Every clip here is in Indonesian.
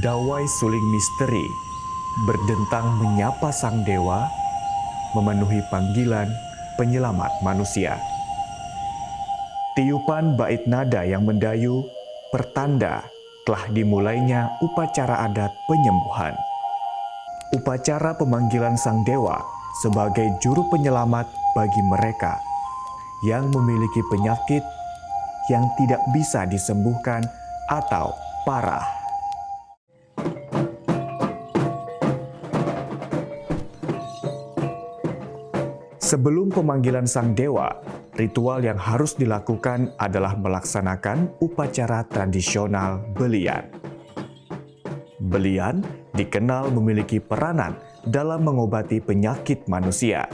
Dawai suling misteri berdentang menyapa sang dewa, memenuhi panggilan penyelamat manusia. Tiupan bait nada yang mendayu pertanda telah dimulainya upacara adat penyembuhan. Upacara pemanggilan sang dewa sebagai juru penyelamat bagi mereka yang memiliki penyakit yang tidak bisa disembuhkan atau parah. Sebelum pemanggilan sang dewa, ritual yang harus dilakukan adalah melaksanakan upacara tradisional belian. Belian dikenal memiliki peranan dalam mengobati penyakit manusia.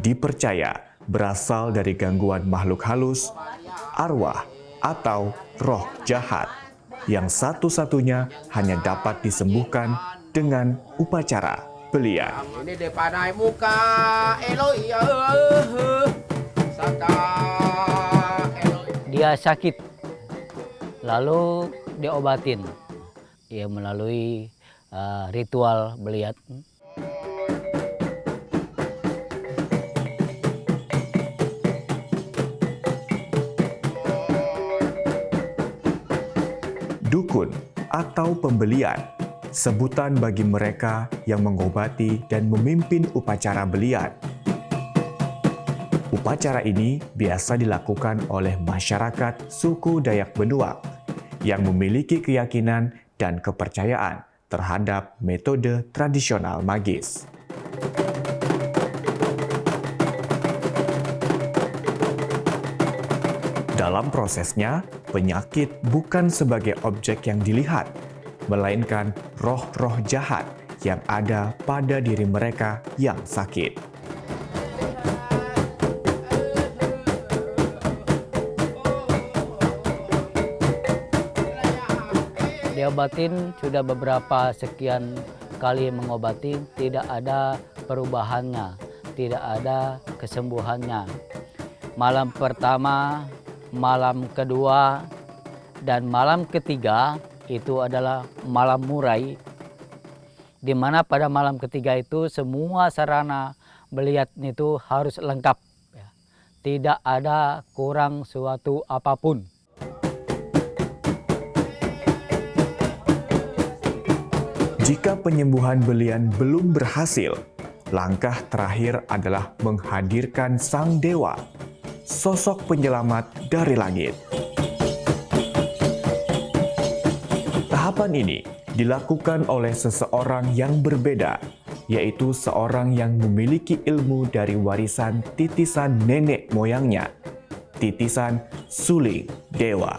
Dipercaya berasal dari gangguan makhluk halus, arwah, atau roh jahat yang satu-satunya hanya dapat disembuhkan dengan upacara belian. Ini depanai muka Eloi Saka Eloi. Dia sakit, lalu diobatin ya melalui ritual beliat. Dukun atau pembelian, sebutan bagi mereka yang mengobati dan memimpin upacara belian. Upacara ini biasa dilakukan oleh masyarakat suku Dayak Benuak yang memiliki keyakinan dan kepercayaan terhadap metode tradisional magis. Dalam prosesnya, penyakit bukan sebagai objek yang dilihat, melainkan roh-roh jahat yang ada pada diri mereka yang sakit. Diobatin sudah beberapa sekian kali mengobati, tidak ada perubahannya, tidak ada kesembuhannya. Malam pertama, malam kedua, dan malam ketiga itu adalah malam murai, di mana pada malam ketiga itu semua sarana beliat itu harus lengkap, ya. Tidak ada kurang suatu apapun. Jika penyembuhan belian belum berhasil, langkah terakhir adalah menghadirkan sang dewa, sosok penyelamat dari langit. Tahapan ini dilakukan oleh seseorang yang berbeda, yaitu seorang yang memiliki ilmu dari warisan titisan nenek moyangnya, titisan suling dewa.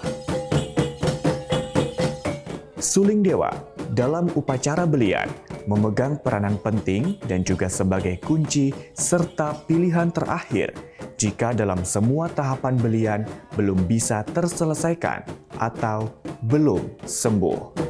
Suling dewa dalam upacara belian memegang peranan penting dan juga sebagai kunci serta pilihan terakhir jika dalam semua tahapan belian belum bisa terselesaikan atau belum sembuh.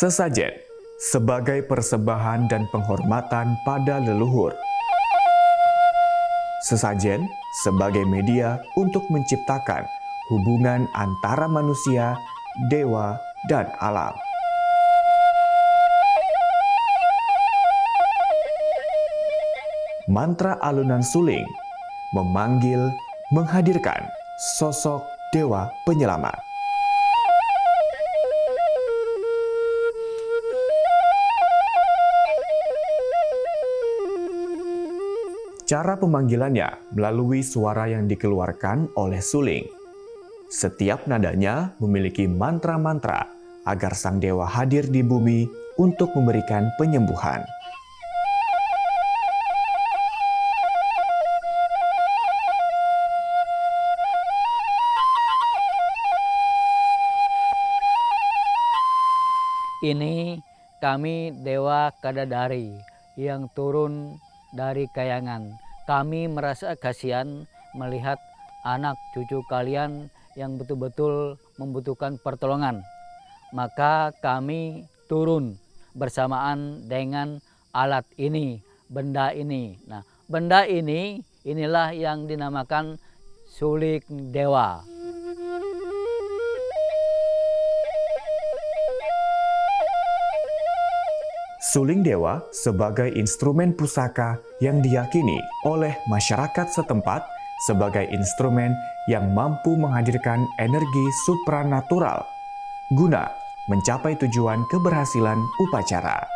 Sesajen sebagai persembahan dan penghormatan pada leluhur. Sesajen sebagai media untuk menciptakan hubungan antara manusia, dewa, dan alam. Mantra alunan suling memanggil, menghadirkan sosok dewa penyelamat. Cara pemanggilannya melalui suara yang dikeluarkan oleh suling. Setiap nadanya memiliki mantra-mantra agar sang dewa hadir di bumi untuk memberikan penyembuhan. Ini kami Dewa Kadadari yang turun dari kayangan. Kami merasa kasihan melihat anak cucu kalian yang betul-betul membutuhkan pertolongan. Maka kami turun bersamaan dengan alat ini, benda ini. Nah, benda ini inilah yang dinamakan suling dewa. Suling dewa sebagai instrumen pusaka yang diyakini oleh masyarakat setempat sebagai instrumen yang mampu menghadirkan energi supranatural guna mencapai tujuan keberhasilan upacara.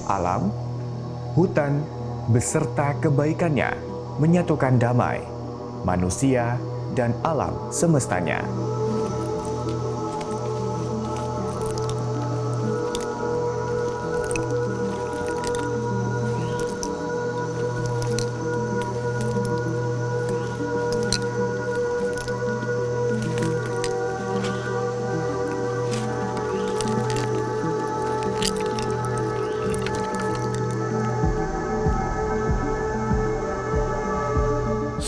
Alam, hutan, beserta kebaikannya menyatukan damai, manusia, dan alam semestanya.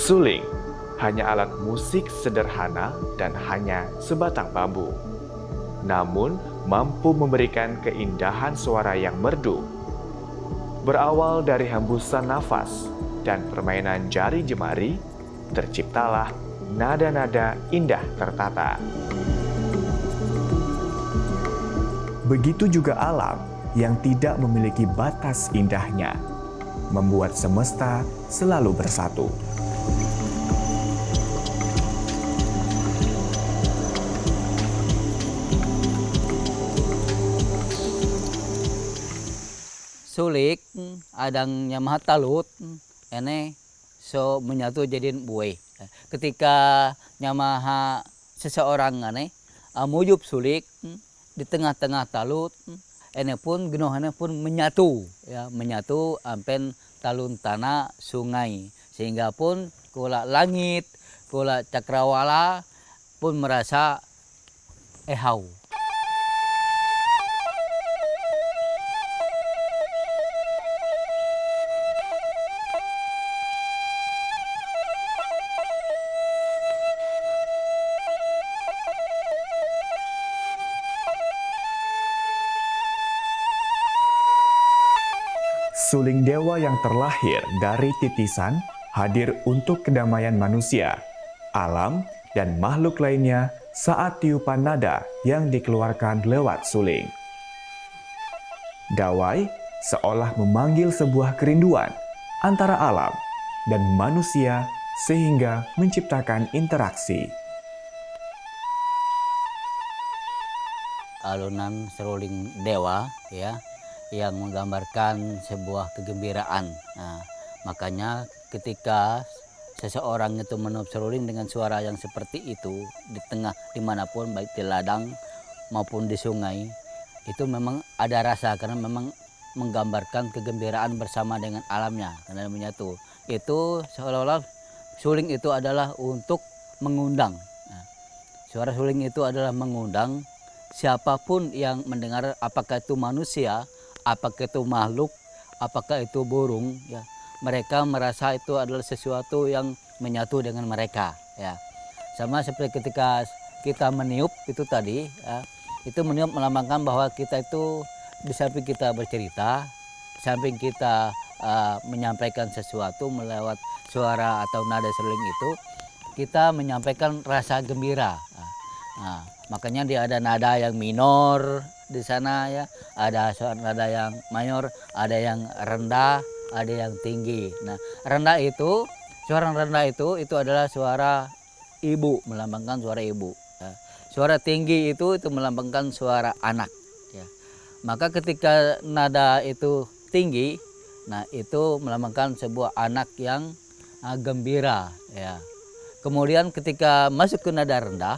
Suling hanya alat musik sederhana dan hanya sebatang bambu. Namun, mampu memberikan keindahan suara yang merdu. Berawal dari hembusan nafas dan permainan jari jemari, terciptalah nada-nada indah tertata. Begitu juga alam yang tidak memiliki batas indahnya, membuat semesta selalu bersatu. Sulik adang nyamah talut ene so menyatu jadiin buih. Ketika nyamaha seseorang ane mujub sulik di tengah-tengah talut ene pun genohana pun menyatu ya, menyatu ampen talun tanah sungai, sehingga pun kula langit kula cakrawala pun merasa ehau. Suling dewa yang terlahir dari titisan hadir untuk kedamaian manusia, alam, dan makhluk lainnya saat tiupan nada yang dikeluarkan lewat suling. Dawai seolah memanggil sebuah kerinduan antara alam dan manusia sehingga menciptakan interaksi. Alunan seruling dewa ya, yang menggambarkan sebuah kegembiraan. Nah, makanya ketika seseorang itu meniup seruling dengan suara yang seperti itu di tengah dimanapun, baik di ladang maupun di sungai, itu memang ada rasa karena memang menggambarkan kegembiraan bersama dengan alamnya karena menyatu. Itu seolah-olah suling itu adalah untuk mengundang. Nah, suara suling itu adalah mengundang siapapun yang mendengar, apakah itu manusia, apakah itu makhluk, apakah itu burung, ya, mereka merasa itu adalah sesuatu yang menyatu dengan mereka, ya. Sama seperti ketika kita meniup itu tadi, ya, itu meniup melambangkan bahwa kita itu di samping kita bercerita, di samping kita menyampaikan sesuatu melewat suara atau nada seruling itu, kita menyampaikan rasa gembira. Nah, makanya dia ada nada yang minor di sana ya, ada nada yang mayor, ada yang rendah, ada yang tinggi. Nah, suara rendah itu adalah suara ibu, melambangkan suara ibu. Ya. Suara tinggi itu melambangkan suara anak. Ya. Maka ketika nada itu tinggi, nah itu melambangkan sebuah anak yang gembira. Ya. Kemudian ketika masuk ke nada rendah,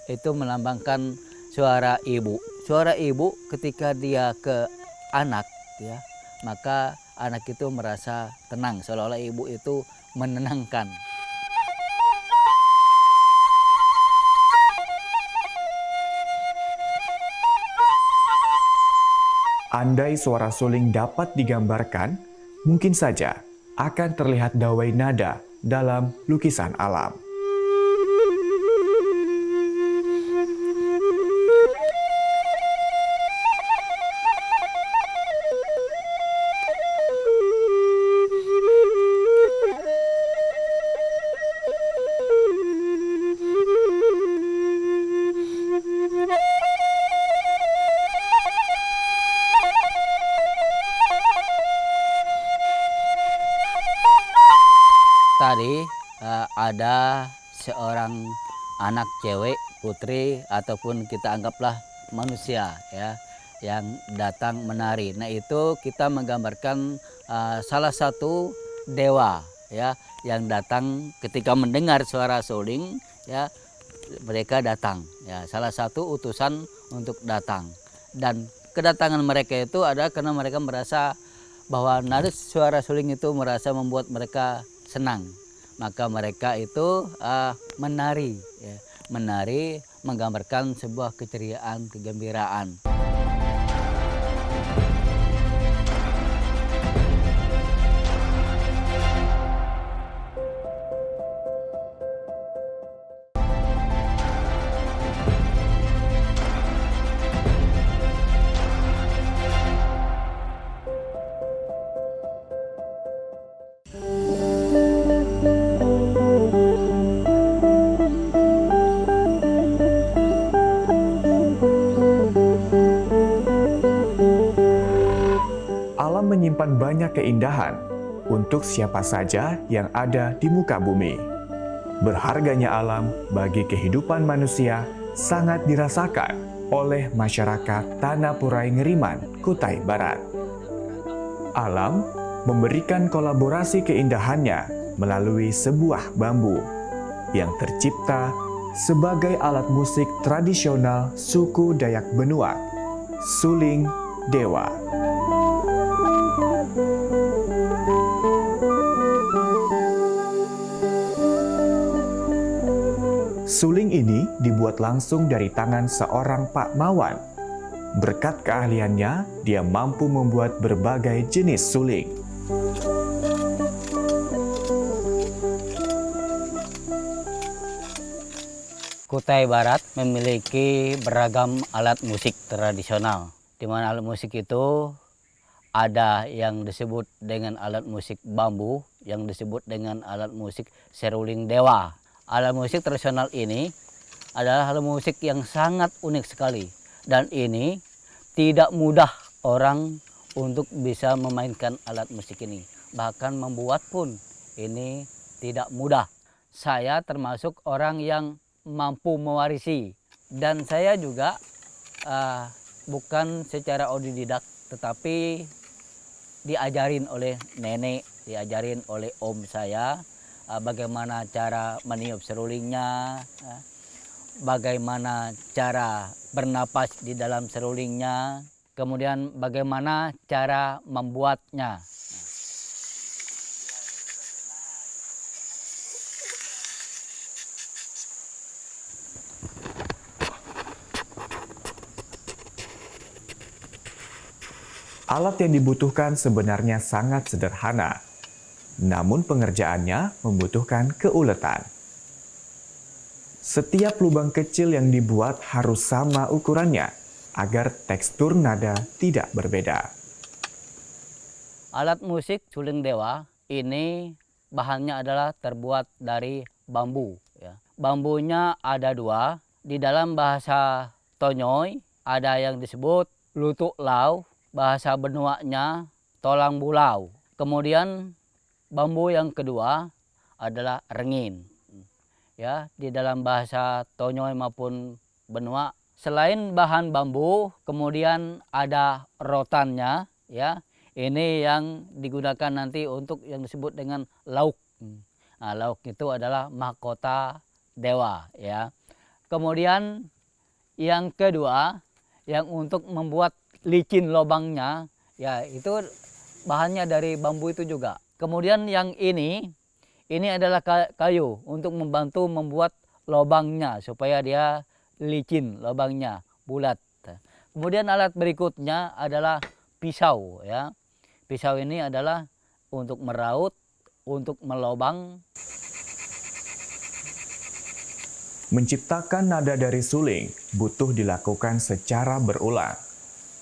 itu melambangkan suara ibu. Suara ibu ketika dia ke anak, ya, maka anak itu merasa tenang, seolah-olah ibu itu menenangkan. Andai suara suling dapat digambarkan, mungkin saja akan terlihat dawai nada dalam lukisan alam. Tadi ada seorang anak cewek, putri, ataupun kita anggaplah manusia, ya, yang datang menari. Nah, itu kita menggambarkan salah satu dewa, ya, yang datang ketika mendengar suara suling, ya, mereka datang, ya, salah satu utusan untuk datang. Dan kedatangan mereka itu ada karena mereka merasa bahwa nada suara suling itu merasa membuat mereka senang, maka mereka itu menari, ya. Menari menggambarkan sebuah keceriaan, kegembiraan. Alam menyimpan banyak keindahan untuk siapa saja yang ada di muka bumi. Berharganya alam bagi kehidupan manusia sangat dirasakan oleh masyarakat Tanah Purai Ngeriman, Kutai Barat. Alam memberikan kolaborasi keindahannya melalui sebuah bambu yang tercipta sebagai alat musik tradisional suku Dayak Benua, suling dewa. Suling ini dibuat langsung dari tangan seorang Pak Mawan. Berkat keahliannya, dia mampu membuat berbagai jenis suling. Kutai Barat memiliki beragam alat musik tradisional, di mana alat musik itu ada yang disebut dengan alat musik bambu, yang disebut dengan alat musik seruling dewa. Alat musik tradisional ini adalah alat musik yang sangat unik sekali, dan ini tidak mudah orang untuk bisa memainkan alat musik ini. Bahkan membuat pun ini tidak mudah. Saya termasuk orang yang mampu mewarisi, dan saya juga bukan secara otodidak, tetapi diajarin oleh nenek, diajarin oleh om saya bagaimana cara meniup serulingnya, bagaimana cara bernapas di dalam serulingnya, kemudian bagaimana cara membuatnya. Alat yang dibutuhkan sebenarnya sangat sederhana, namun pengerjaannya membutuhkan keuletan. Setiap lubang kecil yang dibuat harus sama ukurannya agar tekstur nada tidak berbeda. Alat musik suling dewa ini bahannya adalah terbuat dari bambu. Ya. Bambunya ada dua. Di dalam bahasa Tonyoy ada yang disebut lutuk lau, bahasa Benuanya tolang bulau. Kemudian bambu yang kedua adalah rengin. Ya, di dalam bahasa Tonyoy maupun Benua, selain bahan bambu, kemudian ada rotannya, ya. Ini yang digunakan nanti untuk yang disebut dengan lauk. Nah, lauk itu adalah mahkota dewa, ya. Kemudian yang kedua, yang untuk membuat licin lubangnya, ya itu bahannya dari bambu itu juga. Kemudian yang ini adalah kayu untuk membantu membuat lubangnya supaya dia licin, lubangnya bulat. Kemudian alat berikutnya adalah pisau, ya. Pisau ini adalah untuk meraut, untuk melobang. Menciptakan nada dari suling butuh dilakukan secara berulang,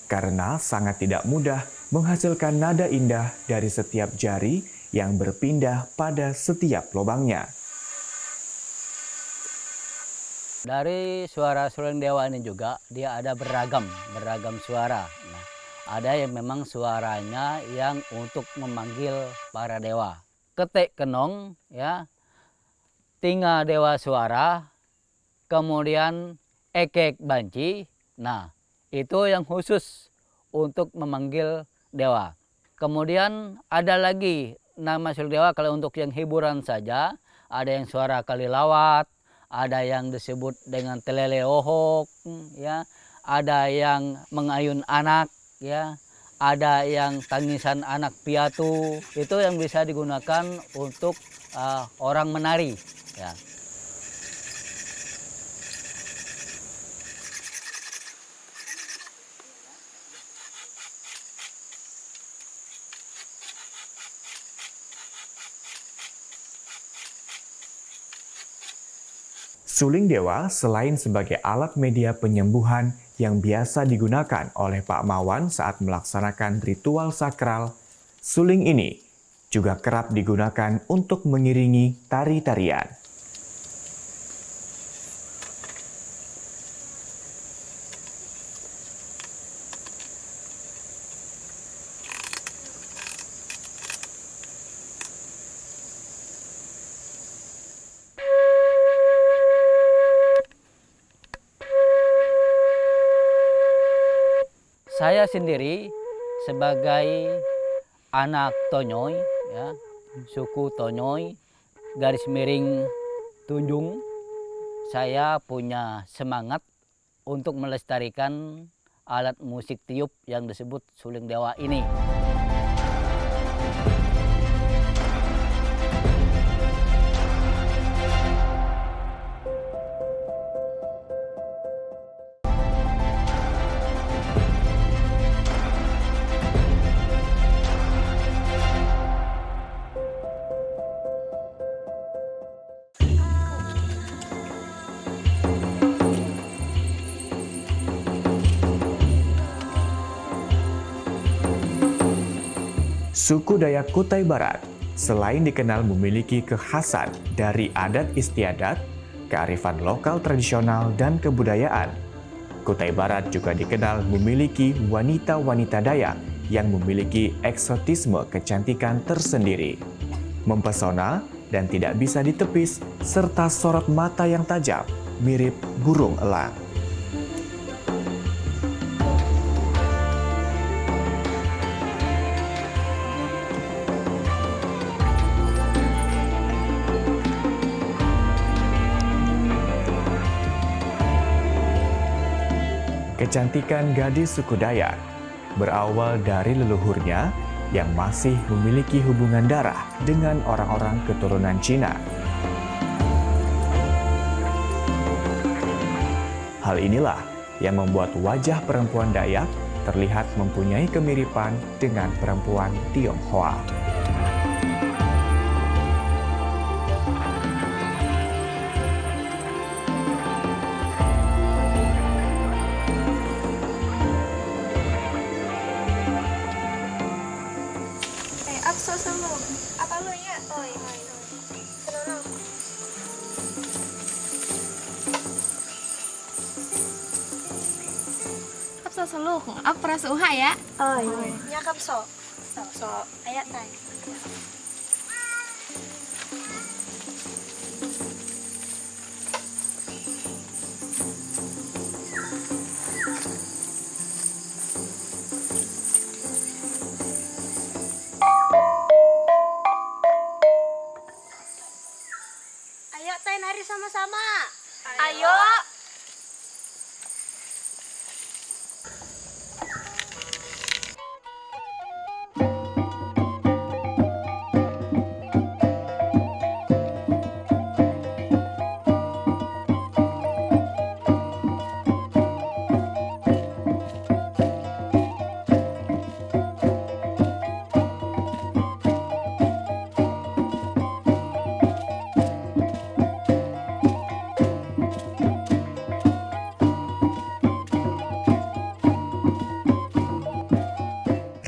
karena sangat tidak mudah menghasilkan nada indah dari setiap jari yang berpindah pada setiap lubangnya. Dari suara suling dewa ini juga dia ada beragam suara. Nah, ada yang memang suaranya yang untuk memanggil para dewa. Ketek kenong, ya, tinga dewa suara, kemudian ekek banci. Nah, itu yang khusus untuk memanggil dewa. Kemudian ada lagi nama suling dewa kalau untuk yang hiburan saja, ada yang suara kalilawat, ada yang disebut dengan telele ohok, ya, ada yang mengayun anak, ya, ada yang tangisan anak piatu. Itu yang bisa digunakan untuk orang menari, ya. Suling dewa selain sebagai alat media penyembuhan yang biasa digunakan oleh Pak Mawan saat melaksanakan ritual sakral, suling ini juga kerap digunakan untuk mengiringi tari-tarian. Saya sendiri sebagai anak Tonyoy, ya, suku Tonyoy, garis miring Tunjung, saya punya semangat untuk melestarikan alat musik tiup yang disebut suling dewa ini. Suku Dayak Kutai Barat selain dikenal memiliki kekhasan dari adat istiadat, kearifan lokal tradisional, dan kebudayaan, Kutai Barat juga dikenal memiliki wanita-wanita Dayak yang memiliki eksotisme kecantikan tersendiri, mempesona dan tidak bisa ditepis, serta sorot mata yang tajam mirip burung elang. Kecantikan gadis suku Dayak berawal dari leluhurnya yang masih memiliki hubungan darah dengan orang-orang keturunan Cina. Hal inilah yang membuat wajah perempuan Dayak terlihat mempunyai kemiripan dengan perempuan Tionghoa. Akso sama apa lo ya? Oi. Kenapa? Akso selu, aku rasa uha ya. Oi. Nya kapso. So, ayo tay. Ayo tay nari sama-sama. Ayo.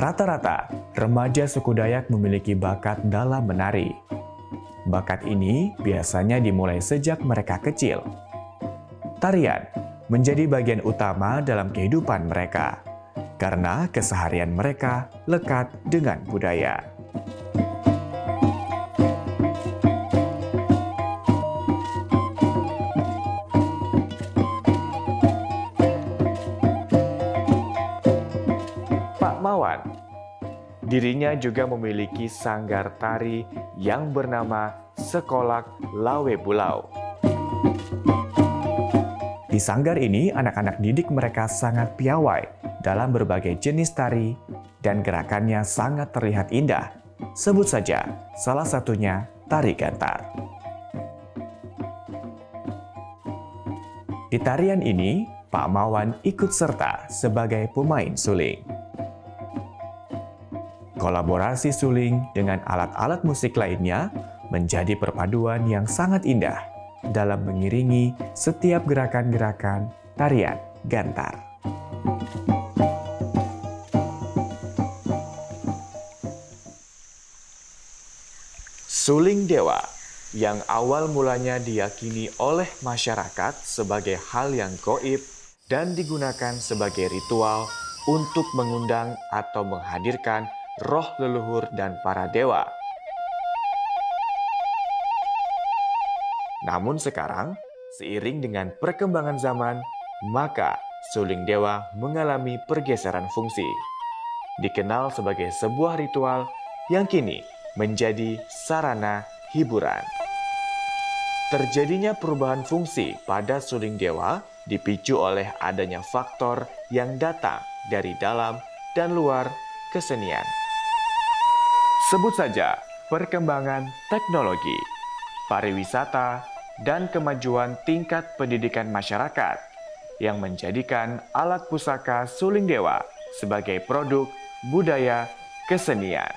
Rata-rata, remaja suku Dayak memiliki bakat dalam menari. Bakat ini biasanya dimulai sejak mereka kecil. Tarian menjadi bagian utama dalam kehidupan mereka, karena keseharian mereka lekat dengan budaya. Pak Mawan, dirinya juga memiliki sanggar tari yang bernama Sekolak Lawe Bulau. Di sanggar ini, anak-anak didik mereka sangat piawai dalam berbagai jenis tari dan gerakannya sangat terlihat indah. Sebut saja salah satunya tari gantar. Di tarian ini, Pak Mawan ikut serta sebagai pemain suling. Kolaborasi suling dengan alat-alat musik lainnya menjadi perpaduan yang sangat indah dalam mengiringi setiap gerakan-gerakan tarian gantar. Suling Dewa yang awal mulanya diyakini oleh masyarakat sebagai hal yang gaib dan digunakan sebagai ritual untuk mengundang atau menghadirkan roh leluhur dan para dewa. Namun sekarang, seiring dengan perkembangan zaman, maka suling dewa mengalami pergeseran fungsi. Dikenal sebagai sebuah ritual yang kini menjadi sarana hiburan. Terjadinya perubahan fungsi pada suling dewa dipicu oleh adanya faktor yang datang dari dalam dan luar kesenian. Sebut saja perkembangan teknologi, pariwisata, dan kemajuan tingkat pendidikan masyarakat yang menjadikan alat pusaka suling dewa sebagai produk budaya kesenian.